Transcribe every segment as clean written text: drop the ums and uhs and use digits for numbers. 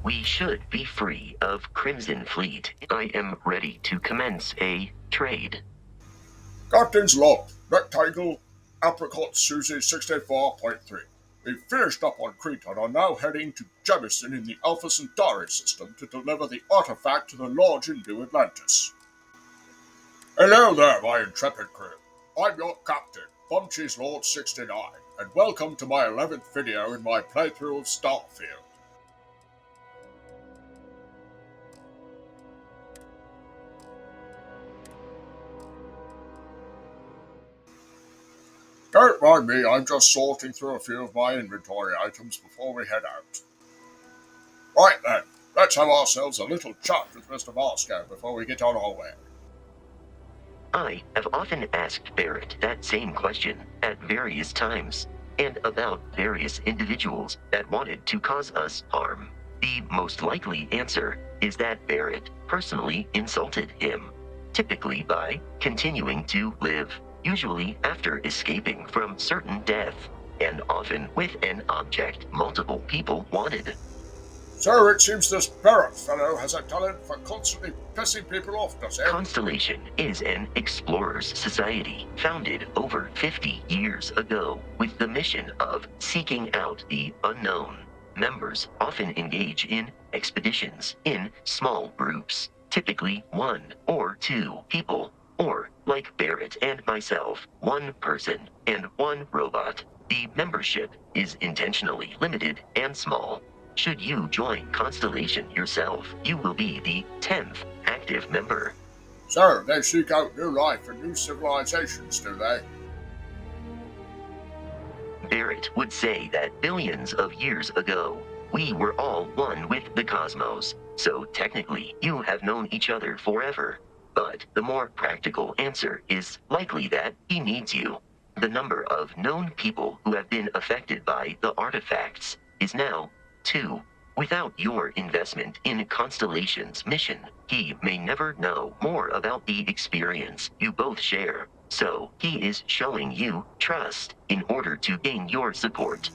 We should be free of Crimson Fleet. I am ready to commence a trade. Captain's log, Rectangle, Apricot Susie 64.3. We've finished up on Crete and are now heading to Jemison in the Alpha Centauri system to deliver the artifact to the large in New Atlantis. Hello there, my intrepid crew. I'm your captain, Bunchy's Lord 69, and welcome to my 11th video in my playthrough of Starfield. Don't mind me, I'm just sorting through a few of my inventory items before we head out. Right then, let's have ourselves a little chat with Mr. Vasco before we get on our way. I have often asked Barrett that same question at various times, and about various individuals that wanted to cause us harm. The most likely answer is that Barrett personally insulted him, typically by continuing to live, usually after escaping from certain death, and often with an object multiple people wanted. So it seems this Barrett fellow has a talent for constantly pissing people off, does he? Constellation is an explorers society founded over 50 years ago with the mission of seeking out the unknown. Members often engage in expeditions in small groups, typically 1 or 2 people, or, like Barrett and myself, 1 person and 1 robot. The membership is intentionally limited and small. Should you join Constellation yourself, you will be the 10th active member. So, they seek out new life and new civilizations, do they? Barrett would say that billions of years ago, we were all one with the cosmos, so technically you have known each other forever. But the more practical answer is likely that he needs you. The number of known people who have been affected by the artifacts is now 2. Without your investment in Constellation's mission, he may never know more about the experience you both share. So he is showing you trust in order to gain your support.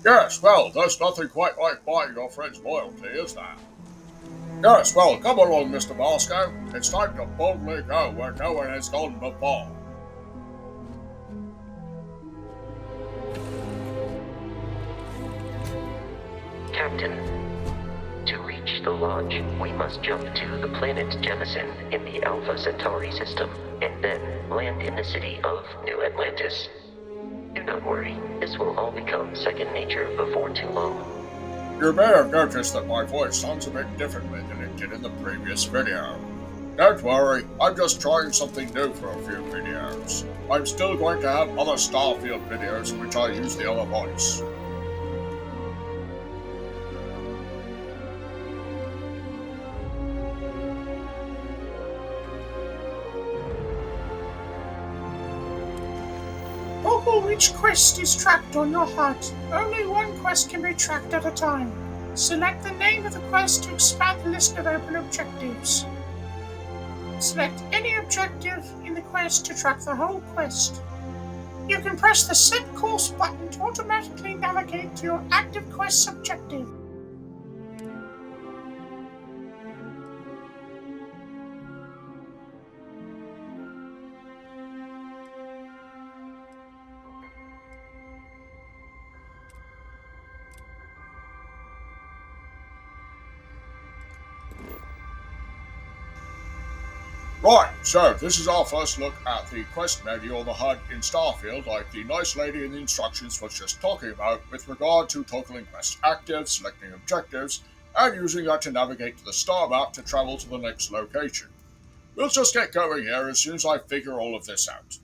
Yes, well, there's nothing quite like buying your friend's loyalty, is there? Yes, well, come along, Mr. Vasco. It's time to boldly go where no one has gone before. Captain, to reach the lodge, we must jump to the planet Jemison in the Alpha Centauri system, and then land in the city of New Atlantis. Do not worry, this will all become second nature before too long. You may have noticed that my voice sounds a bit differently than it did in the previous video. Don't worry, I'm just trying something new for a few videos. I'm still going to have other Starfield videos in which I use the other voice. Although each quest is tracked on your HUD, only one quest can be tracked at a time. Select the name of the quest to expand the list of open objectives. Select any objective in the quest to track the whole quest. You can press the Set Course button to automatically navigate to your active quest's objective. Right, so this is our first look at the quest menu on the HUD in Starfield, like the nice lady in the instructions was just talking about with regard to toggling quest active, selecting objectives, and using that to navigate to the star map to travel to the next location. We'll just get going here as soon as I figure all of this out.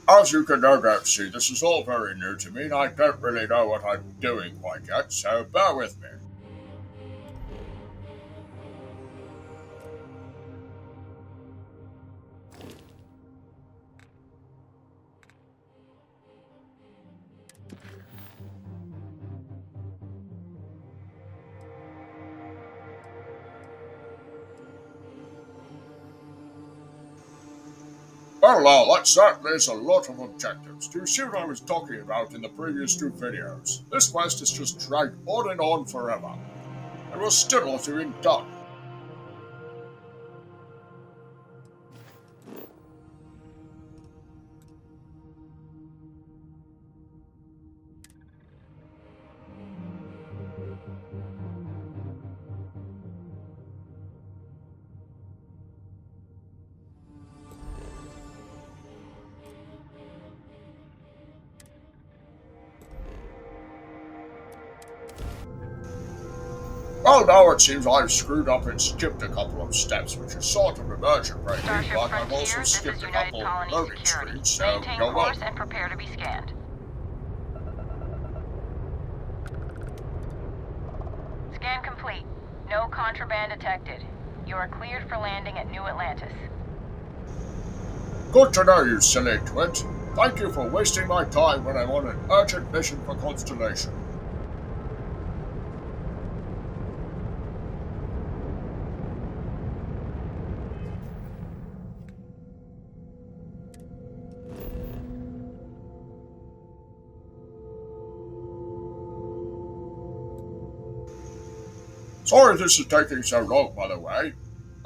As you can no doubt see, this is all very new to me and I don't really know what I'm doing quite yet, so bear with me. Well now, that certainly is a lot of objectives. Do you see what I was talking about in the previous 2 videos? This quest has just dragged on and on forever, and we're still not even done. Well, now it seems I've screwed up and skipped a couple of steps, which is sort of immersion breaking, Starship but I've Frontier, also this skipped is a United couple of Colony loading Security. screens, so Maintain you're course welcome. and prepare to be scanned. Scan complete. No contraband detected. You are cleared for landing at New Atlantis. Good to know, you silly twit. Thank you for wasting my time when I'm on an urgent mission for Constellation. Sorry this is taking so long, by the way.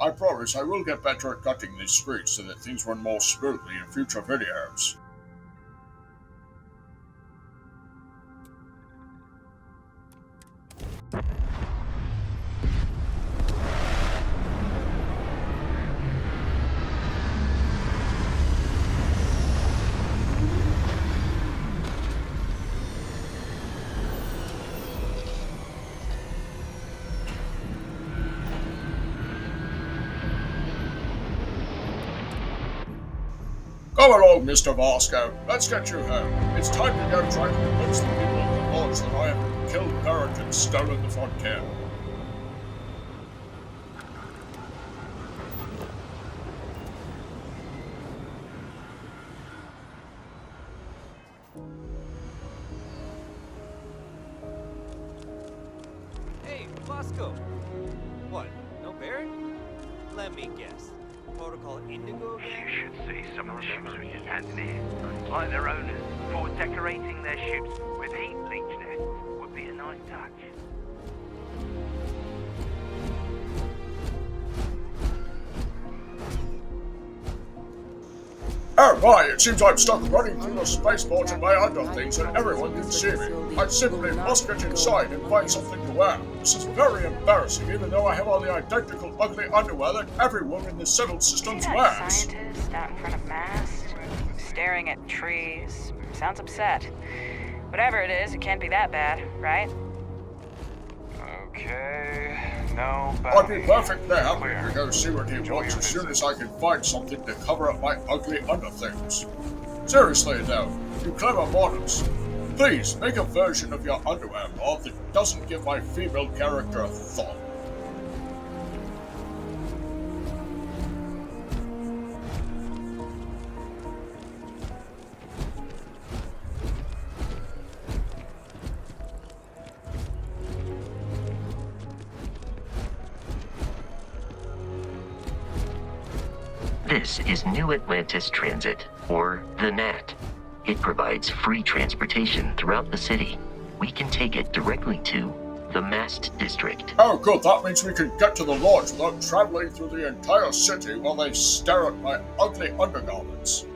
I promise I will get better at cutting these screens so that things run more smoothly in future videos. Come along, Mr. Vasco. Let's get you home. It's time to go try to convince the people of the lodge that I have killed Barrett and stolen the frontier. Hey, Vasco! What, no Barrett? Let me guess. Protocol Indigo again? You should see some of the ships we just handed in. Like their owners, thought decorating their ships with heat leech nests would be a nice touch. Oh my, it seems I'm stuck running through the spaceport in my underthings and everyone can see me. I simply must get inside and find something to wear. This is very embarrassing, even though I have all the identical ugly underwear that every woman in the settled systems See that wears. scientist out in front of mast, staring at trees. Sounds upset. Whatever it is, it can't be that bad, right? Okay, no I'd be perfectly happy to go see what he wants as soon as I can find something to cover up my ugly underthings. Seriously though, you clever modders, please make a version of your underwear mod that doesn't give my female character a thought. This is New Atlantis Transit, or the NAT. It provides free transportation throughout the city. We can take it directly to the Mast District. Oh good, that means we can get to the lodge without traveling through the entire city while they stare at my ugly undergarments.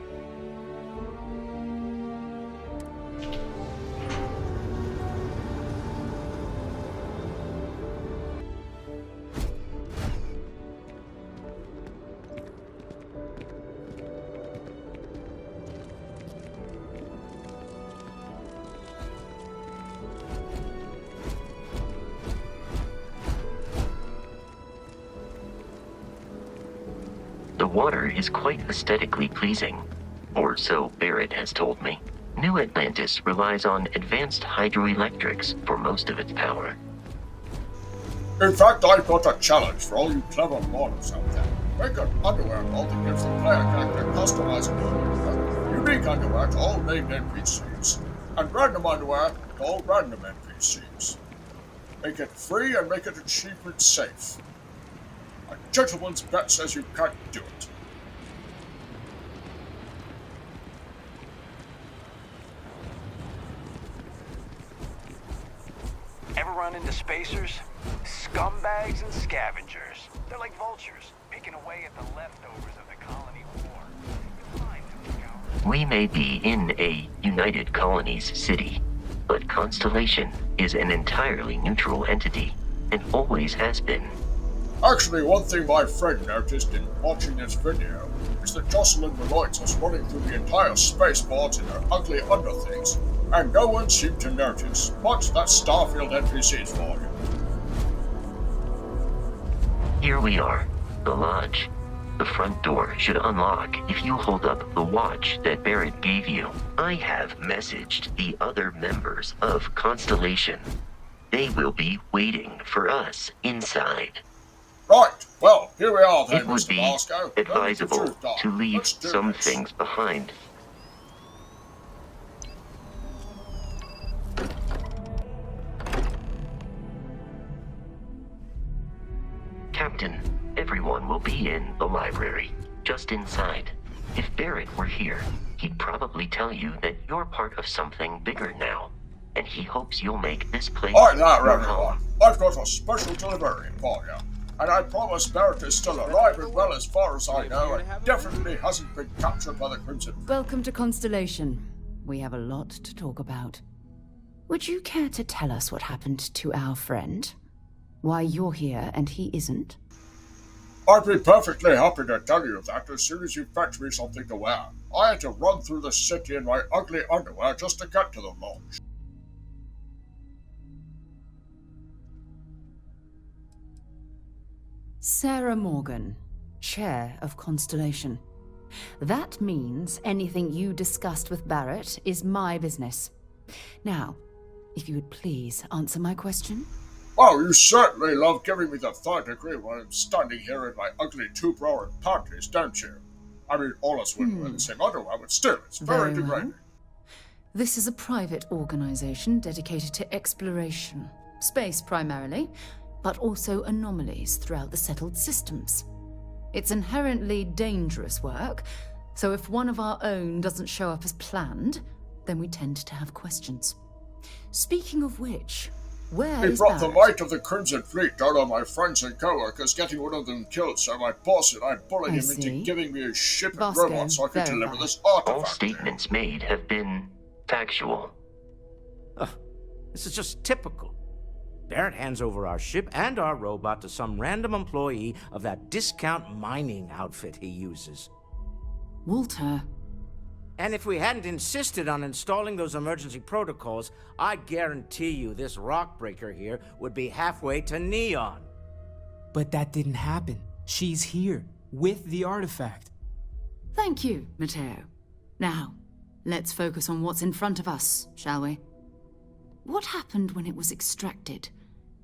The water is quite aesthetically pleasing, or so Barrett has told me. New Atlantis relies on advanced hydroelectrics for most of its power. In fact, I've got a challenge for all you clever modders out there. Make an underwear mod that gives the player character customizable underwear, unique underwear to all named NPCs, and random underwear to all random NPCs. Make it free and make it achievement safe. A gentleman's bet says you can't do it. run into spacers? Scumbags and scavengers. They're like vultures, picking away at the leftovers of the colony war. You'll find them, Scour. We may be in a United Colonies city, but Constellation is an entirely neutral entity, and always has been. Actually, one thing my friend noticed in watching this video is that Jocelyn relates us running through the entire spaceport in her ugly underthings, and no one seemed to notice. But that's Starfield NPCs for you. Here we are, the lodge. The front door should unlock if you hold up the watch that Barrett gave you. I have messaged the other members of Constellation. They will be waiting for us inside. Right, well, here we are then, It would Mr. be Glasgow. advisable to leave Let's do some this. things behind. Captain, everyone will be in the library, just inside. If Barrett were here, he'd probably tell you that you're part of something bigger now, and he hopes you'll make this place Right now, your everyone. home. I've got a special delivery for you. And I promise Barrett is still alive and well as far as I know, and definitely hasn't been captured by the Crimson. Welcome to Constellation. We have a lot to talk about. Would you care to tell us what happened to our friend? Why you're here and he isn't? I'd be perfectly happy to tell you that as soon as you fetch me something to wear. I had to run through the city in my ugly underwear just to get to the lodge. Sarah Morgan, Chair of Constellation. That means anything you discussed with Barrett is my business. Now, if you would please answer my question. Well, you certainly love giving me the third degree when I'm standing here in my ugly two-bra and panties, don't you? I mean, all us women wear the same underwear, but still, it's very Very well. degrading. This is a private organization dedicated to exploration. Space primarily, but also anomalies throughout the settled systems. It's inherently dangerous work, so if one of our own doesn't show up as planned, then we tend to have questions. Speaking of which, where He is brought the Barrett? might of the Crimson Fleet down on my friends and co-workers, getting one of them killed, so my boss and I bullied I him into see. giving me his ship and Bosco, robot so I could deliver verify. this All artifact. statements made have been factual. This is just typical. Barrett hands over our ship and our robot to some random employee of that discount mining outfit he uses. Walter. And if we hadn't insisted on installing those emergency protocols, I guarantee you this rock breaker here would be halfway to Neon. But that didn't happen. She's here, with the artifact. Thank you, Matteo. Now, let's focus on what's in front of us, shall we? What happened when it was extracted?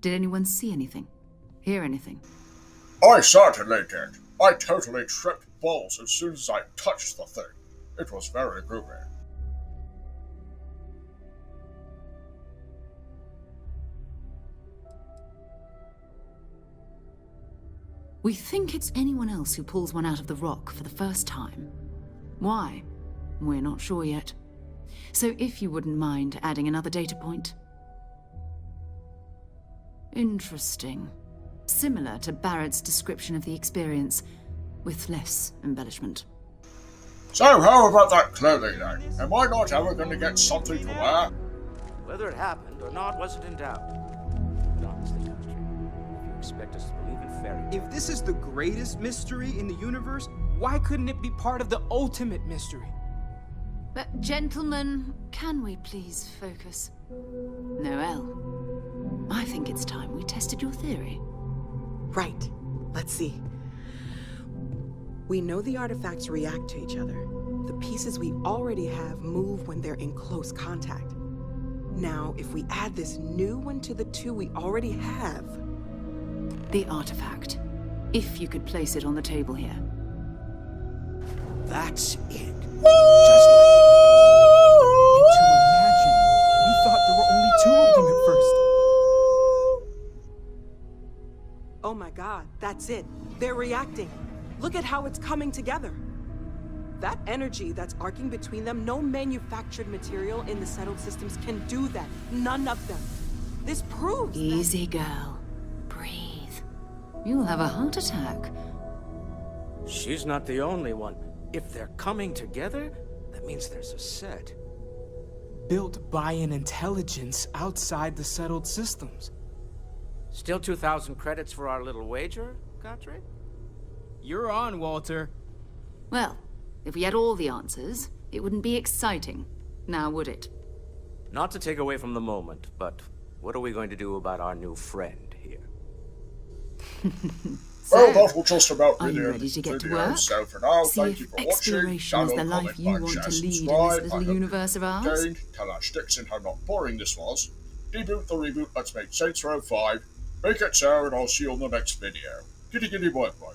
Did anyone see anything? Hear anything? I certainly did. I totally tripped balls as soon as I touched the thing. It was very groovy. We think it's anyone else who pulls one out of the rock for the first time. Why? We're not sure yet. So if you wouldn't mind adding another data point. Interesting. Similar to Barrett's description of the experience, with less embellishment. So how about that clothing then? Am I not ever going to get something to wear? Whether it happened or not wasn't in doubt. But honestly, Country, if you expect us to believe in fairy tales... If this is the greatest mystery in the universe, why couldn't it be part of the ultimate mystery? But gentlemen, can we please focus? Noelle, I think it's time we tested your theory. Right. Let's see. We know the artifacts react to each other. The pieces we already have move when they're in close contact. Now, if we add this new one to the two we already have... The artifact. If you could place it on the table here. That's it. Just like and to imagine, we thought there were only two of them at first. Oh my god, that's it. They're reacting. Look at how it's coming together. That energy that's arcing between them, no manufactured material in the settled systems can do that. None of them. This proves Easy, girl. Breathe. You'll have a heart attack. She's not the only one. If they're coming together, that means there's a set. Built by an intelligence outside the settled systems. Still 2,000 credits for our little wager, Godric? You're on, Walter. Well, if we had all the answers, it wouldn't be exciting. Now, would it? Not to take away from the moment, but what are we going to do about our new friend here? Well, that will just about Are be you the ready to get to video. work? So for now, See thank if you for watching. exploration is the Download, life comment, you like, want share, to lead in subscribe. this I little hope universe of you ours? entertained. Tell our sticks and how not boring this was. Deboot the reboot. Let's make Saints Row 5. Make it so, and I'll see you on the next video. Giddy giddy bye bye.